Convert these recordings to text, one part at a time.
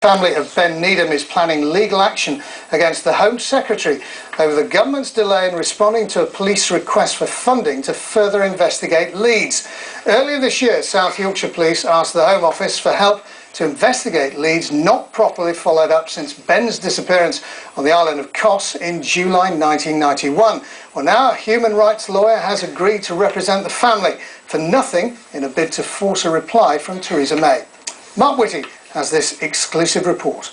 Family of Ben Needham is planning legal action against the Home Secretary over the government's delay in responding to a police request for funding to further investigate Leeds. Earlier this year, South Yorkshire Police asked the Home Office for help to investigate Leeds not properly followed up since Ben's disappearance on the island of Kos in July 1991. Well, now a human rights lawyer has agreed to represent the family for nothing in a bid to force a reply from Theresa May. Mark Whitty has this exclusive report.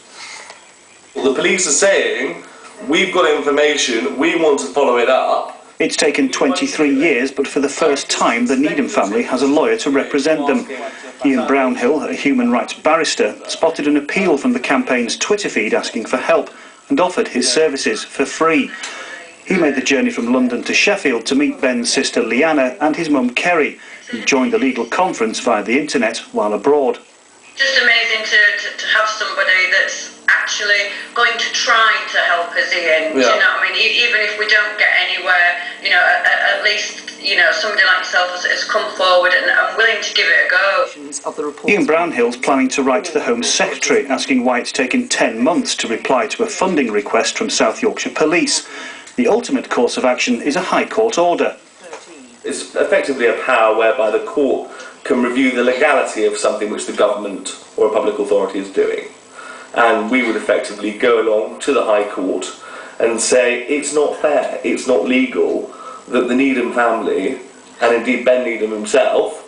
Well, the police are saying, we've got information, we want to follow it up. It's taken 23 years, but for the first time the Needham family has a lawyer to represent them. Ian Browning, a human rights barrister, spotted an appeal from the campaign's Twitter feed asking for help and offered his services for free. He made the journey from London to Sheffield to meet Ben's sister Leanna and his mum Kerry, who joined the legal conference via the internet while abroad. Just amazing to have somebody that's actually going to try to help us, Ian. Yeah. Do you know what I mean? Even if we don't get anywhere, you know, at least, you know, somebody like yourself has come forward and willing to give it a go. Ian Brownhill's planning to write to the Home Secretary asking why it's taken 10 months to reply to a funding request from South Yorkshire Police. The ultimate course of action is a High Court order. It's effectively a power whereby the court can review the legality of something which the government or a public authority is doing. And we would effectively go along to the High Court and say it's not fair, it's not legal that the Needham family, and indeed Ben Needham himself,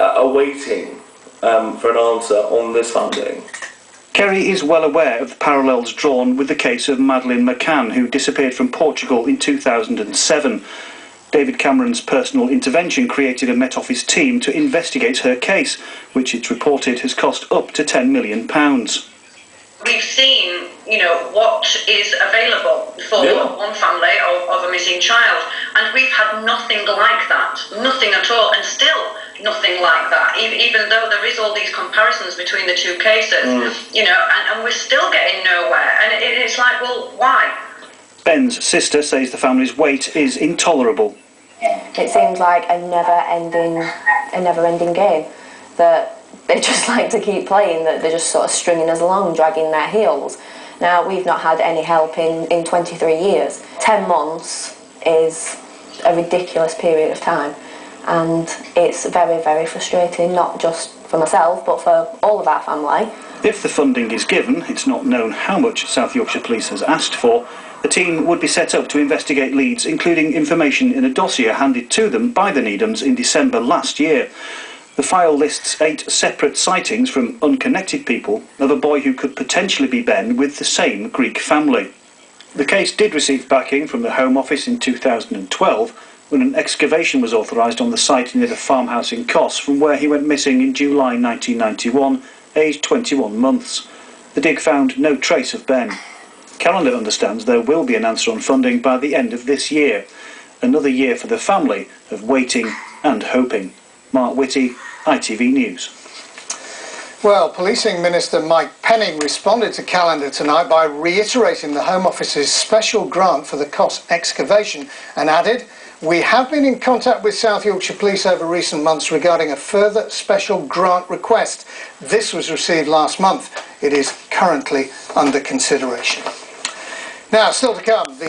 are waiting for an answer on this funding. Kerry is well aware of the parallels drawn with the case of Madeleine McCann, who disappeared from Portugal in 2007. David Cameron's personal intervention created a Met Office team to investigate her case, which it's reported has cost up to £10 million. We've seen, you know, what is available for one family of a missing child, and we've had nothing like that, nothing at all, and still nothing like that, even though there is all these comparisons between the two cases, you know, and we're still getting nowhere, and it's like, well, why? Ben's sister says the family's wait is intolerable. It seems like a never-ending game, that they just like to keep playing, that they're just sort of stringing us along, dragging their heels. Now, we've not had any help in 23 years. 10 months is a ridiculous period of time, and it's very, very frustrating, not just for myself, but for all of our family. If the funding is given, it's not known how much South Yorkshire Police has asked for. A team would be set up to investigate Leeds, including information in a dossier handed to them by the Needhams in December last year. The file lists 8 separate sightings from unconnected people of a boy who could potentially be Ben with the same Greek family. The case did receive backing from the Home Office in 2012 when an excavation was authorised on the site near the farmhouse in Kos, from where he went missing in July 1991, aged 21 months. The dig found no trace of Ben. Calendar understands there will be an answer on funding by the end of this year. Another year for the family of waiting and hoping. Mark Whitty, ITV News. Well, Policing Minister Mike Penning responded to Calendar tonight by reiterating the Home Office's special grant for the Kos excavation and added, "We have been in contact with South Yorkshire Police over recent months regarding a further special grant request. This was received last month. It is currently under consideration." Now, still to come, the